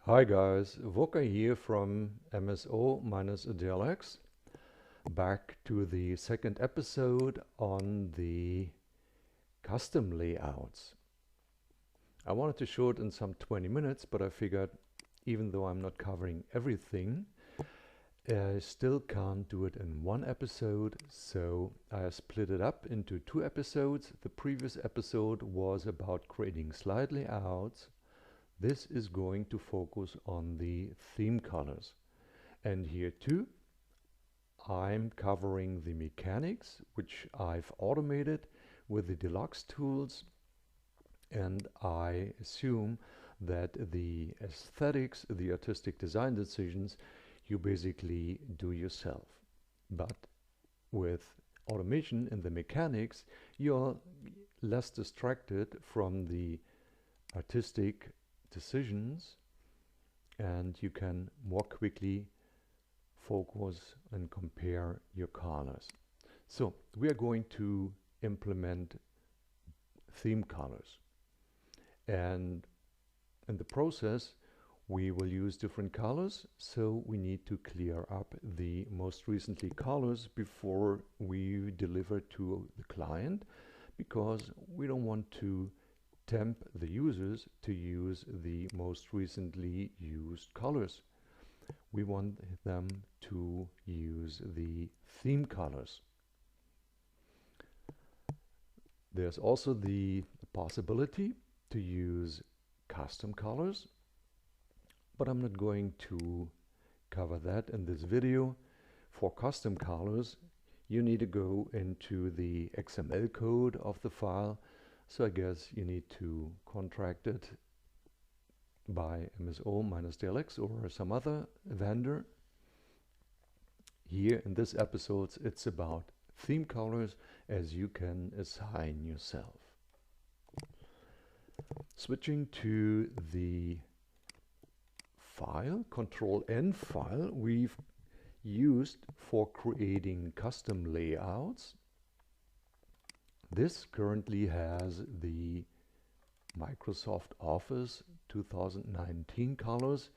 Hi guys, Volker here from MSO-dlx. Back to the second episode on the custom layouts. I wanted to show it in some 20 minutes, but I figured even though I'm not covering everything, I still can't do it in one episode, so I split it up into 2 episodes. The previous episode was about creating slide layouts. This is going to focus on the theme colors. And here too, I'm covering the mechanics, which I've automated with the deluxe tools. And I assume that the aesthetics, the artistic design decisions, you basically do yourself. But with automation and the mechanics, you're less distracted from the artistic decisions, and you can more quickly focus and compare your colors. So we are going to implement theme colors, and in the process we will use different colors, so we need to clear up the most recently colors before we deliver to the client, because we don't want to tempt the users to use the most recently used colors. We want them to use the theme colors. There's also the possibility to use custom colors, but I'm not going to cover that in this video. For custom colors, you need to go into the XML code of the file. So I guess you need to contract it by MSO-dlx or some other vendor. Here in this episode, it's about theme colors as you can assign yourself. Switching to the file, Control-N file, we've used for creating custom layouts. This currently has the Microsoft Office 2019 colors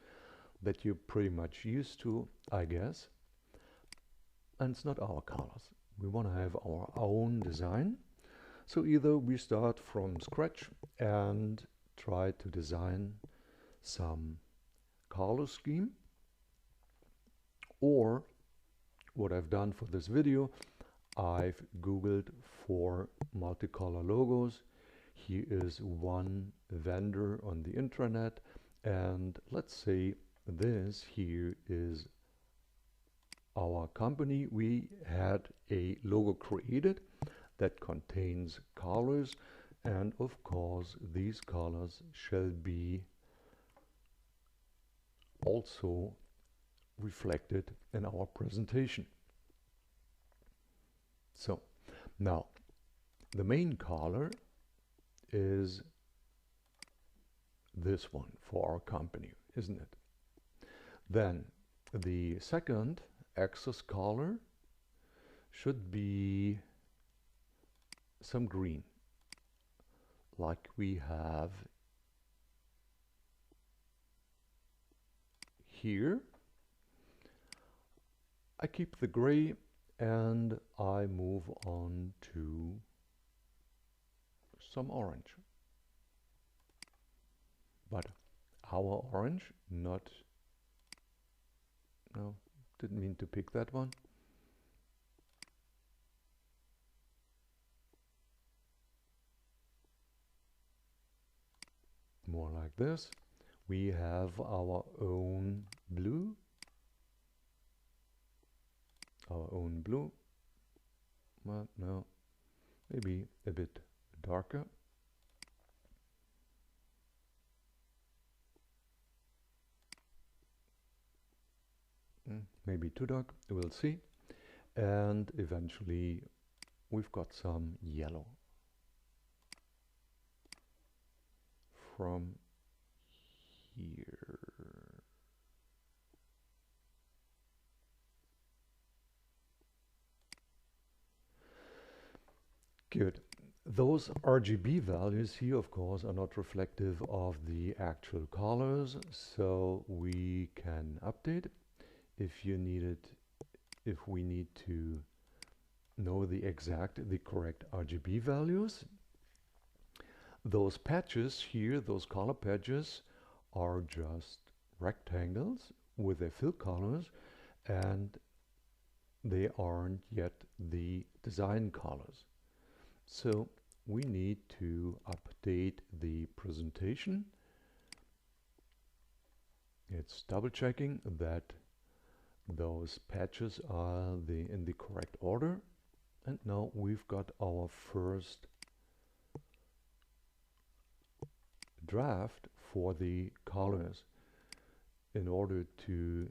that you're pretty much used to, I guess. And it's not our colors. We want to have our own design. So either we start from scratch and try to design some color scheme, or what I've done for this video, I've Googled for multicolor logos. Here is one vendor on the intranet, and let's say this here is our company. We had a logo created that contains colors, and of course these colors shall be also reflected in our presentation. So now the main color is this one for our company, isn't it? Then the second axis color should be some green, like we have here. I keep the gray and I move on to some orange. But our orange, not, no, didn't mean to pick that one. More like this. We have our own blue. Our own blue. Well, no, maybe a bit darker. Maybe too dark, we'll see. And eventually we've got some yellow from here. Good. Those RGB values here, of course, are not reflective of the actual colors, so we can update if you need it, if we need to know the correct RGB values. Those patches here, those color patches, are just rectangles with their fill colors, and they aren't yet the design colors. So we need to update the presentation. It's double checking that those patches are in the correct order. And now we've got our first draft for the colors. In order to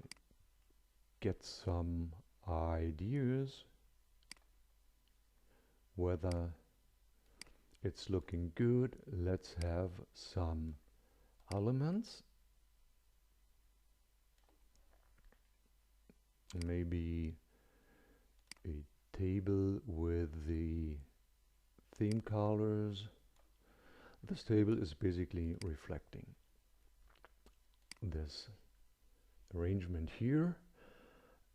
get some ideas whether it's looking good, let's have some elements. Maybe a table with the theme colors. This table is basically reflecting this arrangement here.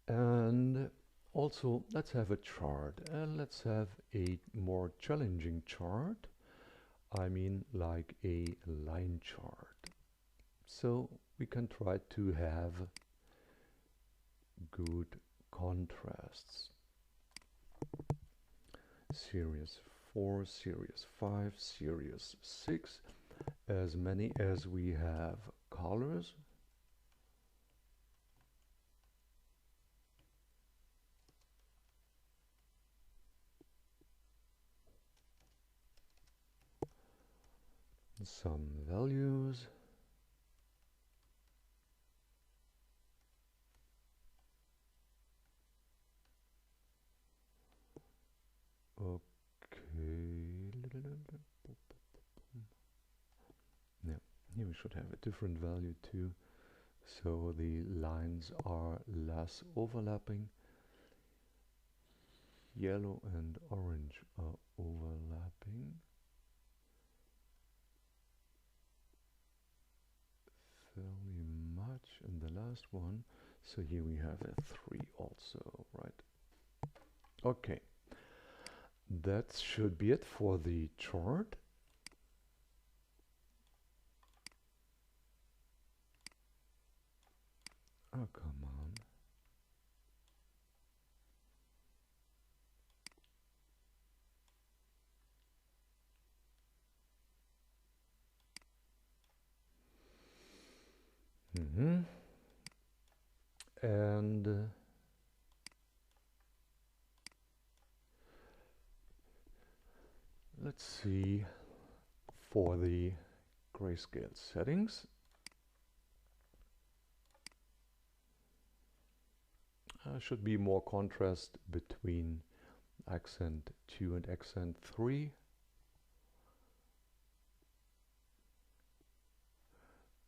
And also let's have a chart, and let's have a more challenging chart. I mean like a line chart. So we can try to have good contrasts. Series 4, Series 5, Series 6, as many as we have colors. Some values. Yeah, here we should have a different value too, so the lines are less overlapping. Yellow and orange are overlapping fairly much in the last one, so here we have a 3 also, right? Okay, that should be it for the chart. Oh, come on. And let's see for the grayscale settings. Should be more contrast between accent 2 and accent 3.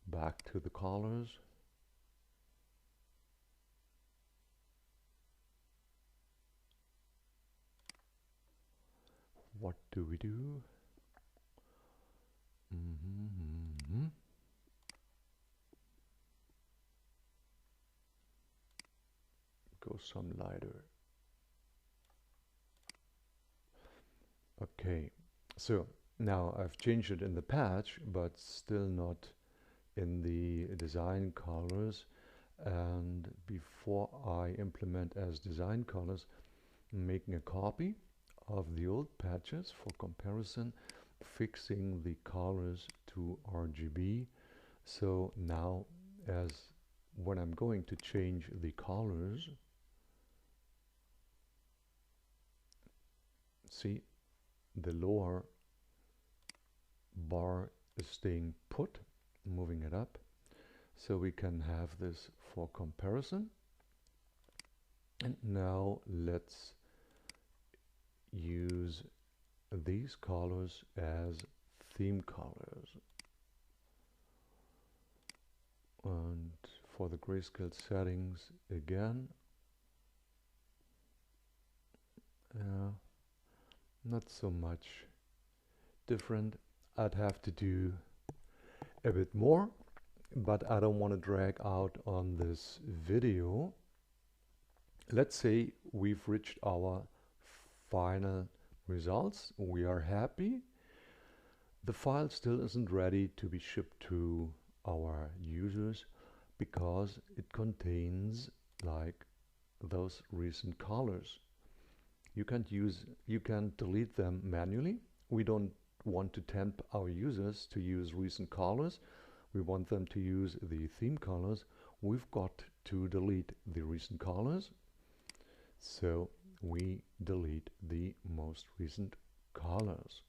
Back to the colors. What do we do? Go some lighter. Okay, so now I've changed it in the patch, but still not in the design colors. And before I implement as design colors, I'm making a copy of the old patches for comparison, fixing the colors to RGB. So now, as when I'm going to change the colors, see, the lower bar is staying put, moving it up, so we can have this for comparison. And now let's use these colors as theme colors. And for the grayscale settings again, not so much different. I'd have to do a bit more, but I don't want to drag out on this video. Let's say we've reached our final results. We are happy. The file still isn't ready to be shipped to our users because it contains like those recent colors. You can delete them manually. We don't want to tempt our users to use recent colors. We want them to use the theme colors. We've got to delete the recent colors. So we delete the most recent colors.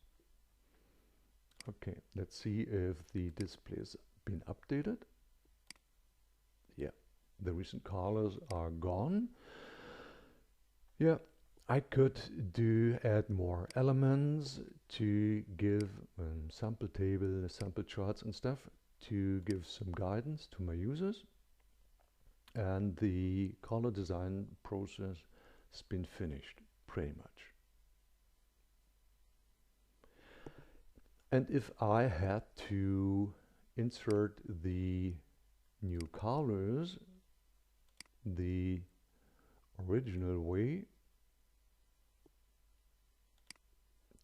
Okay, let's see if the display's been updated. Yeah, the recent colors are gone. Yeah, I could add more elements to give sample table, sample charts and stuff to give some guidance to my users. And the color design process has been finished pretty much. And if I had to insert the new colors the original way,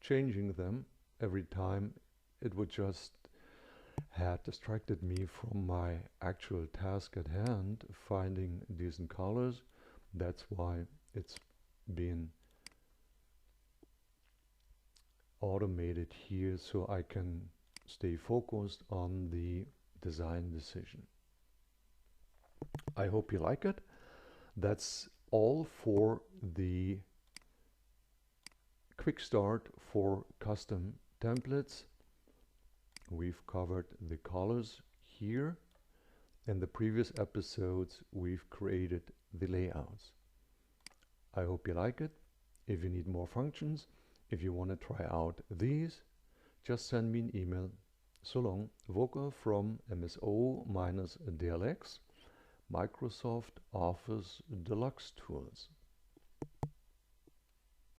changing them every time, it would just have distracted me from my actual task at hand, finding decent colors. That's why it's been automated here, so I can stay focused on the design decision. I hope you like it. That's all for the quick start for custom templates. We've covered the colors here. In the previous episodes, we've created the layouts. I hope you like it. If you need more functions, if you want to try out these, just send me an email. So long, Volker from MSO-dlx, Microsoft Office Deluxe Tools.